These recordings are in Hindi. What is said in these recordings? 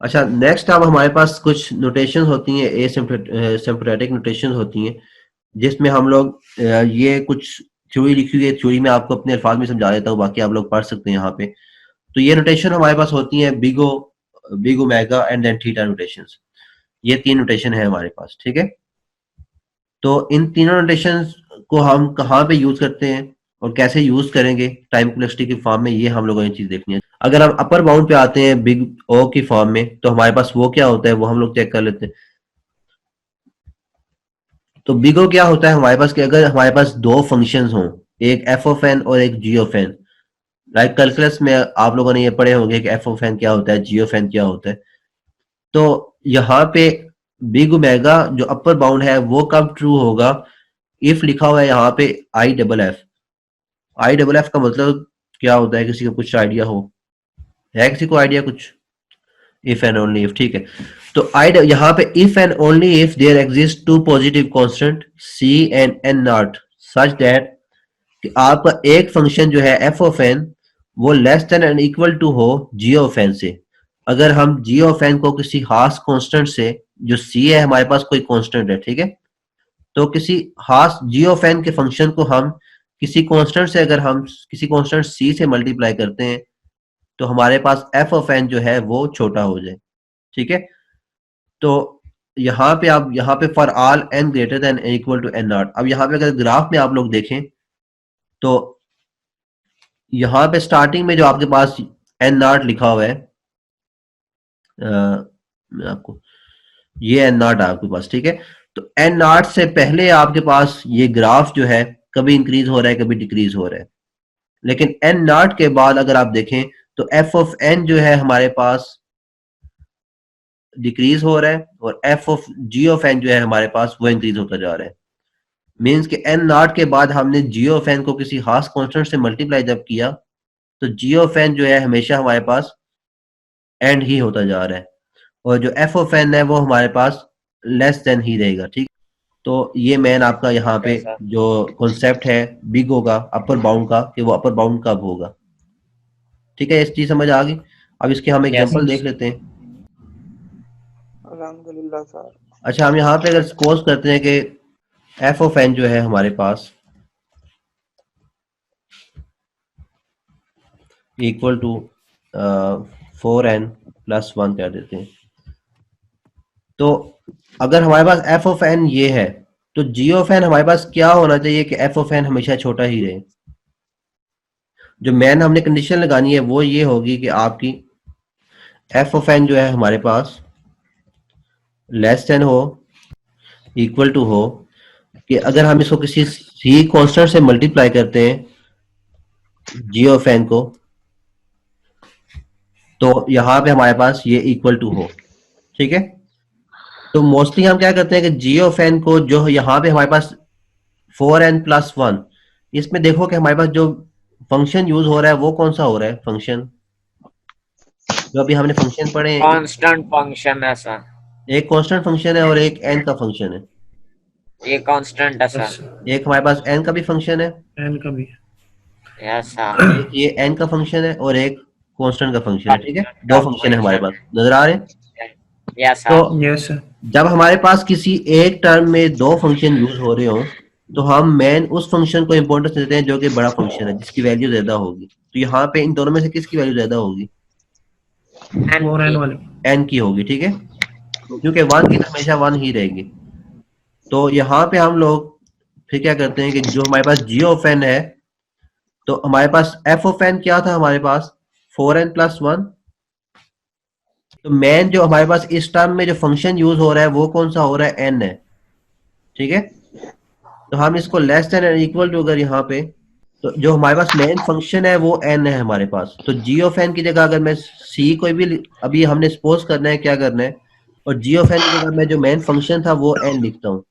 अच्छा, नेक्स्ट अब हमारे पास कुछ नोटेशन होती हैं, एसिम्प्टोटिक नोटेशन होती हैं, जिसमें हम लोग ये कुछ थ्योरी लिखी हुई है, थ्योरी में आपको अपने अल्फाज में समझा देता हूँ, बाकी आप लोग पढ़ सकते हैं यहाँ पे। तो ये नोटेशन हमारे पास होती है big omega and then theta notations. ये 3 नोटेशन है हमारे पास, ठीक है। तो इन तीनों नोटेशन को हम कहाँ पे यूज करते हैं और कैसे यूज करेंगे टाइम कॉम्प्लेक्सिटी की फॉर्म में, ये हम लोगों ने चीज देखनी है। अगर हम अपर बाउंड पे आते हैं बिग ओ की फॉर्म में, तो हमारे पास वो क्या होता है वो हम लोग चेक कर लेते हैं। तो बिग ओ क्या होता है हमारे पास कि अगर हमारे पास दो फंक्शंस हों, एक एफ ऑफ एन और एक जी ऑफ एन। लाइक कैलकुलस में आप लोगों ने ये पढ़े होंगे कि एफ ऑफ एन क्या होता है, जी ऑफ एन क्या होता है। तो यहाँ पे बिग ओमेगा जो अपर बाउंड है वो कब ट्रू होगा, इफ लिखा हुआ है यहाँ पे I double F. I double F का मतलब क्या होता है, किसी को कुछ आइडिया हो? है किसी को आइडिया कुछ? इफ एंड ओनली इफ, ठीक है। तो आई यहाँ पे if and only if there exist two positive constant C and n naught such that कि आपका एक फंक्शन जो है एफ ऑफ एन वो less than and equal to हो जी ऑफ एन से। अगर हम जी ऑफ एन को किसी खास कांस्टेंट से, जो सी है हमारे पास कोई कांस्टेंट है, ठीक है, तो किसी खास जी ऑफ एन के फंक्शन को हम किसी कांस्टेंट से, अगर हम किसी कांस्टेंट सी से मल्टीप्लाई करते हैं, तो हमारे पास एफ ऑफ एन जो है वो छोटा हो जाए, ठीक है। तो यहाँ पे आप यहाँ पे for all n greater than equal to n naught, अब यहाँ पे अगर ग्राफ में आप लोग देखें तो यहाँ पे स्टार्टिंग में जो आपके पास एन नॉट लिखा हुआ है, मैं आपको, ये एन नॉट है आपके पास, ठीक है। तो एन नॉट से पहले आपके पास ये ग्राफ जो है कभी इंक्रीज हो रहा है कभी डिक्रीज हो रहा है। लेकिन एन नॉट के बाद अगर आप देखें तो एफ ऑफ एन जो है हमारे पास डिक्रीज हो रहा है, और F of G of n जो है हमारे पास वो इंक्रीज होता जा रहा है। मीन्स कि एन नॉट के बाद हमने जी ऑफ एन को किसी खास कांस्टेंट से मल्टीप्लाई जब किया, तो जी ऑफ एन जो है हमेशा हमारे पास एंड ही होता जा रहा है, और जो एफ ऑफ एन है वो हमारे पास लेस देन ही रहेगा, ठीक। तो ये मेन आपका यहाँ पे ऐसा। जो कॉन्सेप्ट है बिग होगा अपर बाउंड का, कि वो अपर बाउंड कब होगा, ठीक है। इस चीज समझ आ गई। अब इसके हम यस। एग्जांपल देख लेते हैं। अल्हम्दुलिल्लाह सर। अच्छा, हम यहाँ पे अगर सपोज करते हैं कि एफ ऑफ एन जो है हमारे पास इक्वल टू 4n प्लस 1 कर देते हैं। तो अगर हमारे पास एफ ऑफ एन ये है, तो जी ऑफ एन हमारे पास क्या होना चाहिए कि एफ ऑफ एन हमेशा छोटा ही रहे। जो मैन हमने कंडीशन लगानी है वो ये होगी कि आपकी एफ ऑफ एन जो है हमारे पास लेस देन हो, इक्वल टू हो, कि अगर हम इसको किसी सी कांस्टेंट से मल्टीप्लाई करते हैं जी ऑफ एन को, तो यहाँ पे हमारे पास ये इक्वल टू हो, ठीक है। तो मोस्टली हम क्या करते हैं कि जी ऑफ एन को, जो यहाँ पे हमारे पास 4n+1, इसमें देखो कि हमारे पास जो फंक्शन यूज हो रहा है वो कौन सा हो रहा है फंक्शन, जो अभी हमने फंक्शन पढ़े हैं, कांस्टेंट फंक्शन है सर। एक कांस्टेंट फंक्शन है और एक एन का फंक्शन है। ये कांस्टेंट है सर। बस एक हमारे पास एन का भी फंक्शन है, एन का भी। Yes sir. एक ये एन का फंक्शन है और एक कांस्टेंट का फंक्शन है, ठीक है। कांस्टेंट दो का फंक्शन है हमारे पास, फंक्शन। नजर आ रहे हैं। यस तो सर। Yes sir. जब हमारे पास किसी एक टर्म में दो फंक्शन यूज हो रहे हो, तो हम मेन उस फंक्शन को इंपॉर्टेंस देते हैं जो कि बड़ा फंक्शन है, जिसकी वैल्यू ज्यादा होगी। तो यहाँ पे इन दोनों में से किसकी वैल्यू ज्यादा होगी? एन 4n की। वाले। एन की होगी, ठीक है, क्योंकि वन की तो हमेशा वन ही रहेगी। तो यहाँ पे हम लोग फिर क्या करते हैं कि जो हमारे पास जी ऑफ एन है, तो हमारे पास एफ ऑफ एन क्या था हमारे पास 4n+1। तो मेन जो हमारे पास इस टर्म में जो फंक्शन यूज हो रहा है वो कौन सा हो रहा है? एन है, ठीक है। तो हम इसको less than and equal to, अगर यहाँ पे, तो जो हमारे पास मेन फंक्शन है वो एन है हमारे पास। तो जी ऑफ एन की जगह अगर मैं सी कोई भी अभी हमने सपोज करना है क्या करना है, और जी ऑफ एन की जगह मैं जो मेन फंक्शन था वो एन लिखता हूँ।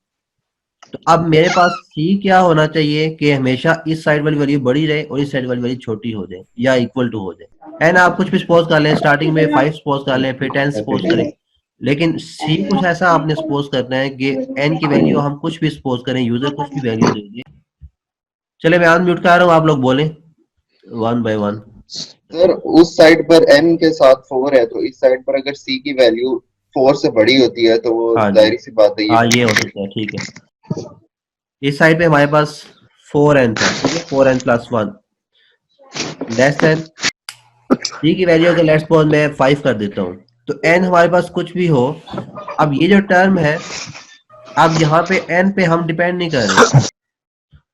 तो अब मेरे पास सी क्या होना चाहिए कि हमेशा इस साइड वाली वैल्यू बड़ी रहे और इस साइड वाली वैल्यू छोटी हो जाए या इक्वल टू हो जाए। एन आप कुछ भी सपोज कर लें, स्टार्टिंग में 5 सपोज कर लें, फिर 10 सपोज करें, लेकिन सी कुछ ऐसा आपने सपोज करना है कि एन की वैल्यू हम कुछ भी सपोज करें, यूजर कुछ भी वैल्यू दे दे। चले मैं अनम्यूट कर रहा हूँ, आप लोग बोलें वन बाय वन। सर उस साइड पर n के साथ 4 है, तो इस साइड पर अगर c की वैल्यू 4 से बड़ी होती है तो वो हाँ जी, जाहिर सी बात है ये हाँ ये हो सकता है, ठीक है। इस साइड पे हमारे पास 4n था, ठीक है, 4n plus 1 less then c की वैल्यू अगर लेट्स सपोज मैं 5 कर देता हूँ, तो n हमारे पास कुछ भी हो, अब ये जो टर्म है, अब यहाँ पे n पे हम डिपेंड नहीं कर रहे।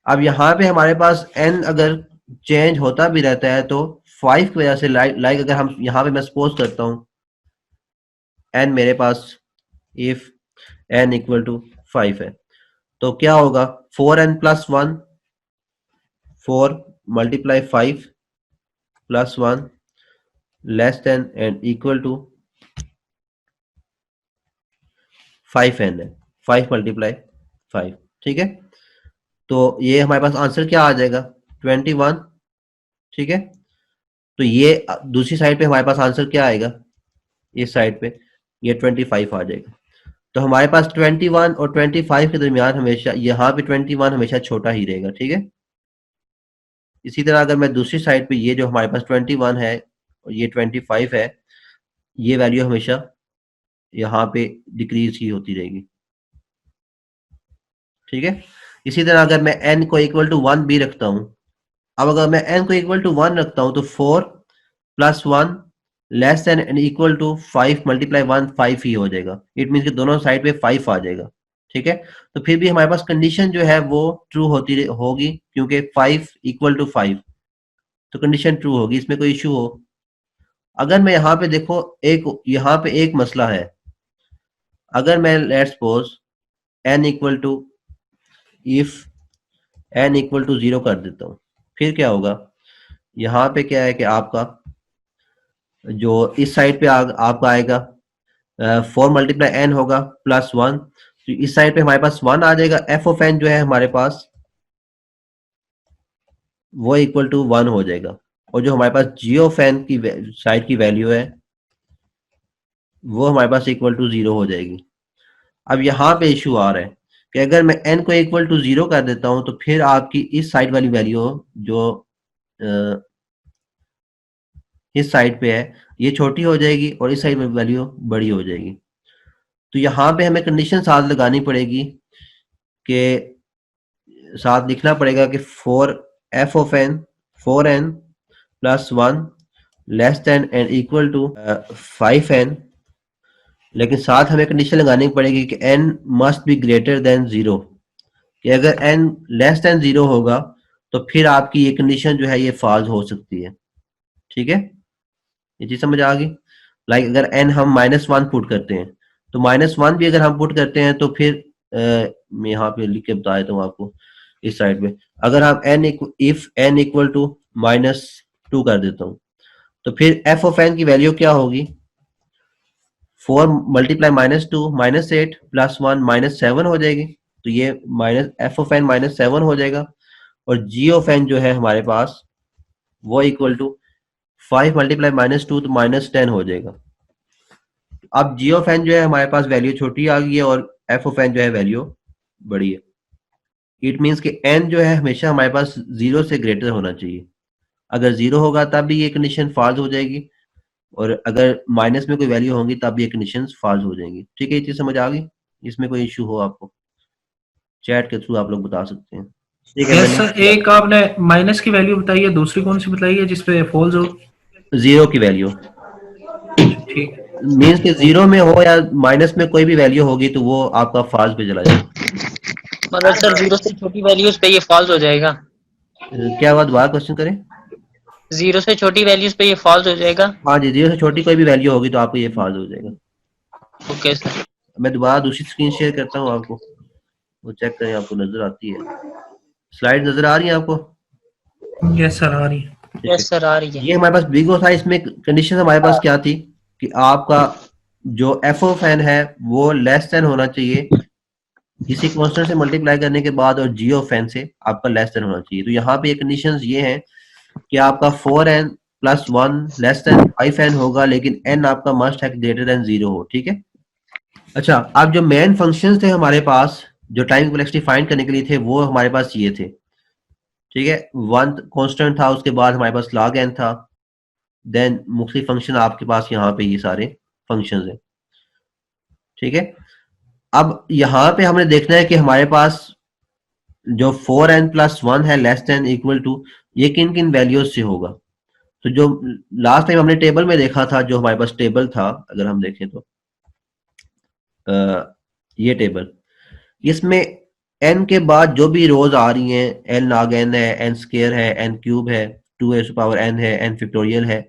अब यहाँ पे हमारे पास n अगर चेंज होता भी रहता है तो 5 की वजह से लाइक अगर हम यहाँ पे मैं सपोज करता हूँ n मेरे पास इफ n इक्वल टू 5 है, तो क्या होगा 4n plus 1 4 multiply 5 plus 1 less than and equal to 5n है, 5 मल्टीप्लाई 5, ठीक है। तो ये हमारे पास आंसर क्या आ जाएगा 21, ठीक है। तो ये दूसरी साइड पे हमारे पास आंसर क्या आएगा, इस साइड पे ये 25 आ जाएगा। तो हमारे पास 21 और 25 के दरमियान हमेशा यहाँ पे 21 हमेशा छोटा ही रहेगा, ठीक है। इसी तरह अगर मैं दूसरी साइड पे ये जो हमारे पास 21 है और ये 25 है, ये वैल्यू हमेशा यहाँ पे डिक्रीज ही होती रहेगी, ठीक है। इसी तरह अगर मैं n को इक्वल टू 1 भी रखता हूँ, अब अगर मैं n को इक्वल टू 1 रखता हूँ तो 4 plus 1 less than and equal to 5 multiply 1 5 ही हो जाएगा। इट मीन्स कि दोनों साइड पे 5 आ जाएगा, ठीक है। तो फिर भी हमारे पास कंडीशन जो है वो ट्रू होगी, क्योंकि 5 इक्वल टू 5, तो कंडीशन ट्रू होगी, इसमें कोई इशू हो। अगर मैं यहाँ पे देखो, एक यहाँ पे एक मसला है, अगर मैं let's suppose n equal to if n equal to 0 कर देता हूँ, फिर क्या होगा, यहाँ पे क्या है कि आपका जो इस साइड पे आपका आएगा 4 मल्टीप्लाई एन होगा प्लस 1, तो इस साइड पे हमारे पास 1 आ जाएगा, एफ ऑफ एन जो है हमारे पास वो इक्वल टू 1 हो जाएगा, और जो हमारे पास जी ऑफ एन की साइड की वैल्यू है वो हमारे पास इक्वल टू 0 हो जाएगी। अब यहाँ पे इशू आ रहा है कि अगर मैं n को इक्वल टू 0 कर देता हूँ तो फिर आपकी इस साइड वाली वैल्यू जो अ, इस साइड पे है ये छोटी हो जाएगी और इस साइड में वैल्यू बड़ी हो जाएगी। तो यहाँ पे हमें कंडीशन साथ लगानी पड़ेगी कि साथ लिखना पड़ेगा कि 4 F of n 4n plus 1 less than and equal to 5n, लेकिन साथ हमें कंडीशन लगानी पड़ेगी कि n must be greater than 0, कि अगर n लेस देन 0 होगा तो फिर आपकी ये कंडीशन जो है ये फॉल्स हो सकती है, ठीक है। ये चीज समझ आ गई। लाइक अगर n हम -1 पुट करते हैं, तो -1 भी अगर हम पुट करते हैं तो फिर मैं यहाँ पे लिख के बता देता हूँ आपको, इस साइड पे अगर हम इफ n इक्वल टू -2 कर देता हूँ, तो फिर f ऑफ n की वैल्यू क्या होगी, 4 मल्टीप्लाई -2 -8 प्लस 1 -7 हो जाएगी, तो ये माइनस एफ ऑफ एन -7 हो जाएगा, और जी ऑफ एन जो है हमारे पास वो इक्वल टू 5 मल्टीप्लाई -2 तो -10 हो जाएगा। अब जी ऑफ एन जो है हमारे पास वैल्यू छोटी आ गई है और एफ ऑफ एन जो है वैल्यू बड़ी है। इट मीन्स कि एन जो है हमेशा हमारे पास 0 से ग्रेटर होना चाहिए, अगर 0 होगा तब भी ये कंडीशन फॉल्स हो जाएगी, और अगर माइनस में कोई वैल्यू होंगी तब भी ये कंडीशन फॉल्स हो जाएंगी, ठीक है। ये चीज समझ आ गई, इसमें कोई इशू हो आपको चैट के थ्रू आप लोग बता सकते हैं, ठीक है। यस मैंने सर, एक आपने माइनस की वैल्यू बताई है, दूसरी कौन सी बताई है जिसपे फॉल्स हो? 0 की वैल्यू ठीक है। मीन्स कि 0 में हो या माइनस में कोई भी वैल्यू होगी तो वो आपका फॉल्स पे चला जाएगा। मगर सर 0 से छोटी वैल्यूज पे ये फॉल्स हो जाएगा। क्या बात, दोबारा क्वेश्चन करें। 0 से छोटी वैल्यूज पे ये फॉल्स हो जाएगा। हाँ जी, 0 से छोटी कोई भी वैल्यू होगी तो आपको ये फॉल्स हो जाएगा। Okay sir. मैं दोबारा दूसरी स्क्रीन शेयर करता हूँ आपको, वो चेक करें, आपको नजर आती है, स्लाइड नजर आ रही है आपको। यस सर, आ रही है। ठीक है, यस सर, आ रही है। ये हमारे पास बिग ओ था, इसमें कंडीशन हमारे पास क्या थी कि आपका जो एफ ऑफ एन है वो लेस देन होना चाहिए किसी कांस्टेंट से मल्टीप्लाई करने के बाद, और जी ऑफ एन से आपका लेस देन होना चाहिए। तो यहाँ पे ये कंडीशंस ये हैं कि आपका 4n plus 1 less then 5n होगा, लेकिन n आपका मस्ट है ग्रेटर देन 0 हो, ठीक है। अच्छा, अब जो मेन फंक्शंस थे हमारे पास जो टाइम कॉम्प्लेक्सिटी फाइंड करने के लिए थे वो हमारे पास ये थे, ठीक है। वन कांस्टेंट था, उसके बाद हमारे पास log n था, देन मुख्तलिफ फंक्शन आपके पास यहाँ पे ये सारे फंक्शंस हैं, ठीक है। अब यहाँ पे हमने देखना है कि हमारे पास जो 4n+1 है लेस देन इक्वल टू, ये किन किन वैल्यूज से होगा। तो जो लास्ट टाइम हमने टेबल में देखा था, जो हमारे पास टेबल था, अगर हम देखें तो ये टेबल, इसमें n के बाद जो भी रोज आ रही हैं, n log n है, n स्क्वायर है, n क्यूब है, 2n है, n फैक्टोरियल है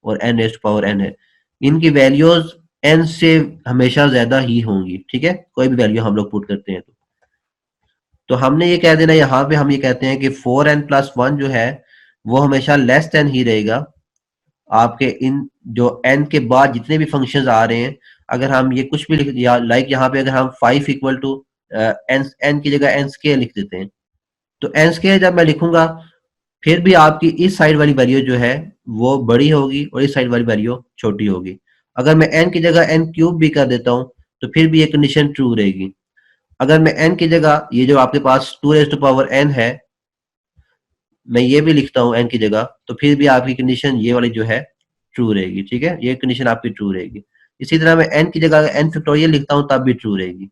और n है, इनकी वैल्यूज n से हमेशा ज्यादा ही होंगी, ठीक है, कोई भी वैल्यू हम लोग पुट करते हैं तो हमने ये कह देना, यहाँ पे हम ये कहते हैं कि 4n+1 जो है वो हमेशा लेस देन ही रहेगा आपके इन जो n के बाद जितने भी फंक्शंस आ रहे हैं। अगर हम ये कुछ भी लिख दिया, लाइक यहाँ पे अगर हम 5 इक्वल टू n की जगह n स्क्वायर लिख देते हैं, तो n स्क्वायर जब मैं लिखूंगा फिर भी आपकी इस साइड वाली वैल्यू जो है वो बड़ी होगी और इस साइड वाली वैल्यू छोटी होगी। अगर मैं n की जगह n क्यूब भी कर देता हूँ तो फिर भी ये कंडीशन ट्रू रहेगी। अगर मैं n की जगह ये जो आपके पास 2n है, मैं ये भी लिखता हूँ n की जगह, तो फिर भी आपकी कंडीशन ये वाली जो है ट्रू रहेगी, ठीक है, ये कंडीशन आपकी ट्रू रहेगी। इसी तरह मैं n की जगह n फैक्टोरियल लिखता हूँ तब भी ट्रू रहेगी।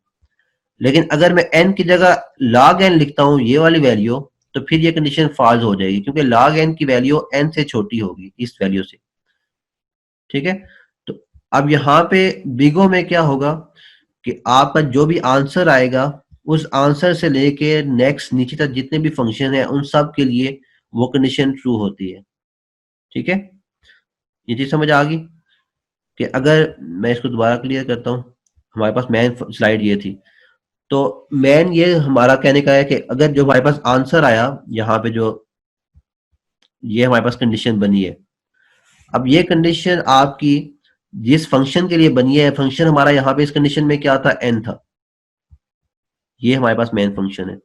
लेकिन अगर मैं n की जगह log n लिखता हूँ ये वाली वैल्यू, तो फिर ये कंडीशन फॉल्स हो जाएगी, क्योंकि log n की वैल्यू n से छोटी होगी इस वैल्यू से, ठीक है। तो अब यहाँ पे बिगो में क्या होगा कि आपका जो भी आंसर आएगा उस आंसर से लेके नेक्स्ट नीचे तक जितने भी फंक्शन है उन सब के लिए वो कंडीशन ट्रू होती है, ठीक है। ये चीज समझ आ गई कि अगर मैं इसको दोबारा क्लियर करता हूँ, हमारे पास मेन स्लाइड ये थी, तो मेन ये हमारा कहने का है कि अगर जो हमारे पास आंसर आया यहाँ पे, जो ये हमारे पास कंडीशन बनी है, अब ये कंडीशन आपकी जिस फंक्शन के लिए बनी है, फंक्शन हमारा यहाँ पे इस कंडीशन में क्या था, n था, ये हमारे पास मेन फंक्शन है।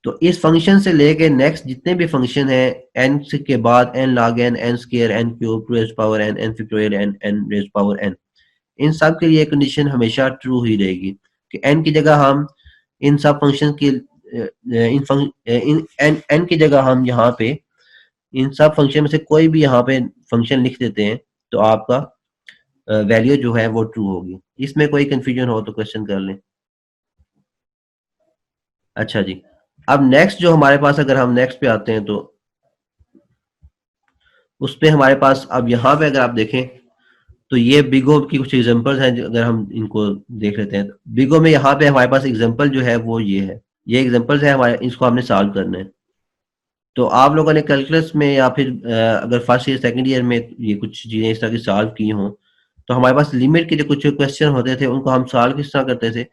तो इस फंक्शन से लेके नेक्स्ट जितने भी फंक्शन है n के बाद n log n, n square, n cube, 2n, n factorial, n, इन सब के लिए कंडीशन हमेशा ट्रू ही रहेगी कि n की जगह हम इन सब फंक्शन की n की जगह हम यहाँ पे इन सब फंक्शन में से कोई भी यहाँ पे फंक्शन लिख देते हैं तो आपका वैल्यू जो है वो ट्रू होगी। इसमें कोई कंफ्यूजन हो तो क्वेश्चन कर लें। अच्छा जी, अब नेक्स्ट जो हमारे पास, अगर हम नेक्स्ट पे आते हैं तो उस पे हमारे पास, अब यहाँ पे अगर आप देखें तो ये बिगो की कुछ एग्जांपल्स हैं, अगर हम इनको देख लेते हैं तो बिगो में यहाँ पे हमारे पास एग्जांपल जो है वो ये है, ये एग्जांपल्स है हमारे, इसको हमने सॉल्व करना है। तो आप लोगों ने कैलकुलस में या फिर अगर फर्स्ट ईयर सेकंड ईयर में ये कुछ चीजें इस तरह की सॉल्व की हों, तो हमारे पास लिमिट के जो कुछ क्वेश्चन होते थे उनको हम सॉल्व किस तरह करते थे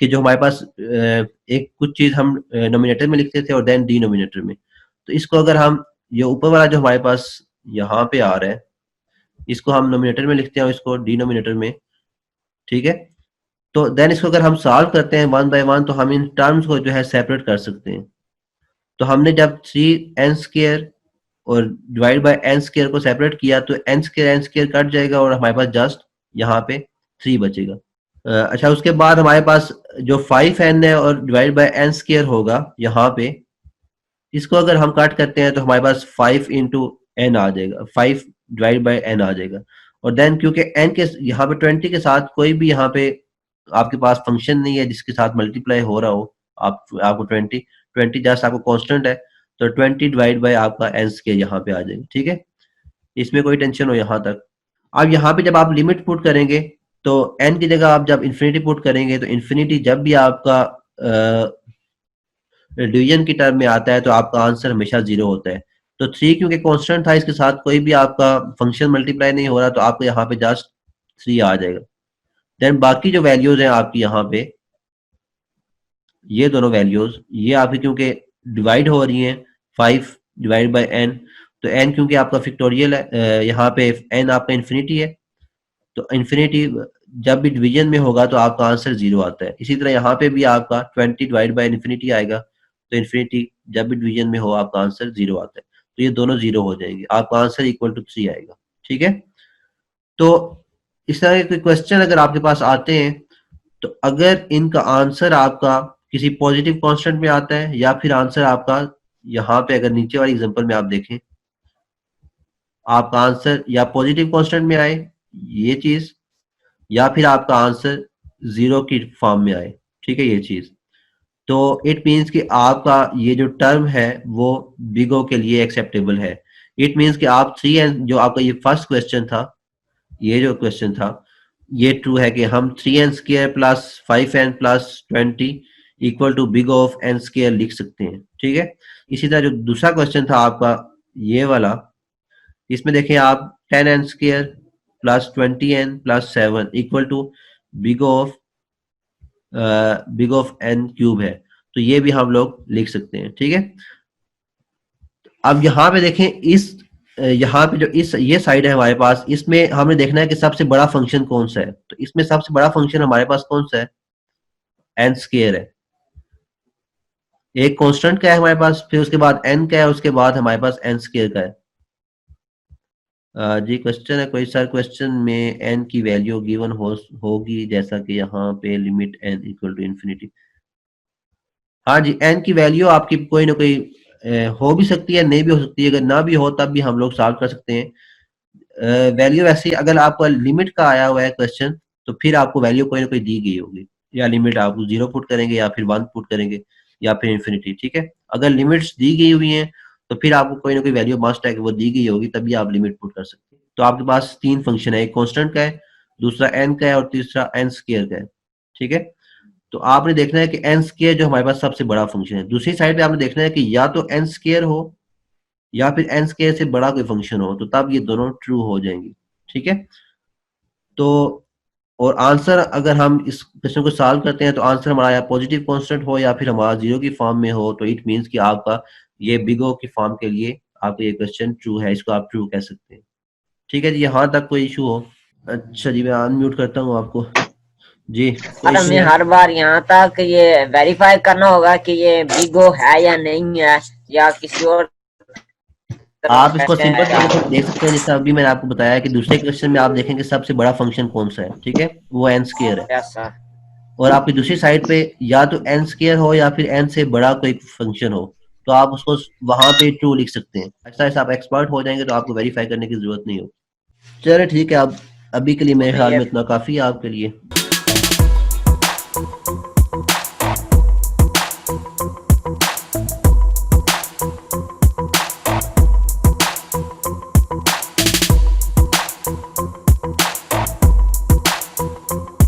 कि जो हमारे पास एक कुछ चीज हम नोमिनेटर में लिखते थे और देन डिनोमिनेटर में। तो इसको अगर हम, ये ऊपर वाला जो हमारे पास यहाँ पे आ रहा है, इसको हम नोमिनेटर में लिखते हैं और इसको डिनोमिनेटर में, ठीक है। तो देन इसको अगर हम सॉल्व करते हैं वन बाय वन तो हम इन टर्म्स को जो है सेपरेट कर सकते हैं। तो हमने जब 3n स्क्वायर और डिवाइड बाय n स्क्वायर को सेपरेट किया तो n स्क्वायर कट जाएगा और हमारे पास जस्ट यहाँ पे 3 बचेगा। अच्छा, उसके बाद हमारे पास जो 5n है और डिवाइड बाय n स्क्वायर होगा यहाँ पे, इसको अगर हम कट करते हैं तो हमारे पास 5 इंटू n आ जाएगा, 5 डिवाइड बाय n आ जाएगा। और देन क्योंकि n के यहाँ पे 20 के साथ कोई भी यहाँ पे आपके पास फंक्शन नहीं है जिसके साथ मल्टीप्लाई हो रहा हो, आपको 20 जस्ट आपको कांस्टेंट है, तो 20 डिवाइड बाय आपका n स्क्वायर यहाँ पे आ जाएगा, ठीक है। इसमें कोई टेंशन हो यहाँ तक। अब यहाँ पे जब आप लिमिट पुट करेंगे तो n की जगह आप जब इन्फिनिटी पुट करेंगे तो इन्फिनिटी जब भी आपका डिवीजन की टर्म में आता है तो आपका आंसर हमेशा 0 होता है। तो 3 क्योंकि कांस्टेंट था, इसके साथ कोई भी आपका फंक्शन मल्टीप्लाई नहीं हो रहा, तो आपको यहाँ पे जस्ट 3 आ जाएगा। देन बाकी जो वैल्यूज हैं आपकी यहाँ पे, ये दोनों वैल्यूज ये आपकी क्योंकि डिवाइड हो रही हैं 5 डिवाइड बाय n, तो n क्योंकि आपका फैक्टोरियल है, यहाँ पे n आपका इन्फिनिटी है, तो इन्फिनिटी जब भी डिवीजन में होगा तो आपका आंसर 0 आता है। इसी तरह यहाँ पे भी आपका 20 डिवाइड बाय इन्फिनिटी आएगा, तो इन्फिनिटी जब भी डिवीजन में हो आपका आंसर 0 आता है, तो ये दोनों 0 हो जाएंगे, आपका आंसर इक्वल टू 3 आएगा, ठीक है। तो इस तरह के क्वेश्चन अगर आपके पास आते हैं तो अगर इनका आंसर आपका किसी पॉजिटिव कांस्टेंट में आता है या फिर आंसर आपका यहाँ पे, अगर नीचे वाली एग्जांपल में आप देखें, आपका आंसर या पॉजिटिव कांस्टेंट में आए ये चीज, या फिर आपका आंसर 0 की फॉर्म में आए, ठीक है ये चीज। तो इट मीन्स कि आपका ये जो टर्म है वो बिग ओ के लिए एक्सेप्टेबल है। इट मीन्स कि आप 3n, जो आपका ये फर्स्ट क्वेश्चन था, ये जो क्वेश्चन था ये ट्रू है कि हम 3n square plus 5n plus 20 equal to big of n square लिख सकते हैं, ठीक है। इसी तरह जो दूसरा क्वेश्चन था आपका ये वाला, इसमें देखें आप 10n square plus 20n plus 7 equal to big of n cube है, तो ये भी हम लोग लिख सकते हैं, ठीक है। अब यहाँ पे देखें यहाँ पे जो ये साइड है हमारे पास, इसमें हमने देखना है कि सबसे बड़ा फंक्शन कौन सा है। तो इसमें सबसे बड़ा फंक्शन हमारे पास कौन सा है, n स्क्वायर है। एक कांस्टेंट का है हमारे पास, फिर उसके बाद n का है, उसके बाद हमारे पास n स्क्वायर का है। जी क्वेश्चन है कोई सर, क्वेश्चन में n की वैल्यू गिवन होगी जैसा कि यहाँ पे limit n equal to infinity. हाँ जी, n की वैल्यू आपकी कोई ना कोई हो भी सकती है, नहीं भी हो सकती है। अगर ना भी हो तब भी हम लोग सॉल्व कर सकते हैं। वैल्यू ऐसी, अगर आपका लिमिट का आया हुआ है क्वेश्चन, तो फिर आपको वैल्यू कोई ना कोई दी गई होगी, या लिमिट आप 0 पुट करेंगे या फिर 1 पुट करेंगे या फिर इन्फिनिटी, ठीक है। अगर लिमिट्स दी गई हुई हैं तो फिर आपको कोई ना कोई वैल्यू मस्ट है कि वो दी गई होगी, तभी आप लिमिट पुट कर सकते हैं। तो आपके पास 3 फंक्शन है, एक कॉन्स्टेंट का है, दूसरा n का है और तीसरा n स्क्वायर का है, ठीक है। तो आपने देखना है कि n स्क्वायर जो हमारे पास सबसे बड़ा फंक्शन है। दूसरी साइड पे आपने देखना है कि या तो n स्क्वायर हो या फिर n स्क्वायर से बड़ा कोई फंक्शन हो, तो तब ये दोनों ट्रू हो जाएंगी, ठीक है। तो और आंसर अगर हम इस क्वेश्चन को सॉल्व करते हैं तो आंसर हमारा या पॉजिटिव कांस्टेंट हो या फिर हमारा 0 की फॉर्म में हो, तो इट मींस कि आपका ये बिग ओ की फॉर्म के लिए आपका ये क्वेश्चन ट्रू है, इसको आप ट्रू कह सकते हैं, ठीक है जी। यहाँ तक कोई इशू हो? अच्छा जी, मैं अनम्यूट करता हूँ आपको जी। सर हमें हर बार यहाँ तक ये वेरीफाई करना होगा कि ये बिगो है या नहीं है, या किसी और आप इसको सिंपल तरीके से देख सकते हैं, जैसे अभी मैंने आपको बताया कि दूसरे क्वेश्चन में आप देखेंगे सबसे बड़ा फंक्शन कौन सा है, ठीक है, वो n स्क्वायर है। Yes sir. और आपकी दूसरी साइड पे या तो n स्क्वायर हो या फिर n से बड़ा कोई फंक्शन हो, तो आप उसको वहां पे ट्रू लिख सकते हैं। ऐसा ऐसा आप एक्सपर्ट हो जाएंगे तो आपको वेरीफाई करने की जरूरत नहीं हो। चलिए ठीक है, अब अभी के लिए मेरे ख्याल में इतना काफी है आपके लिए।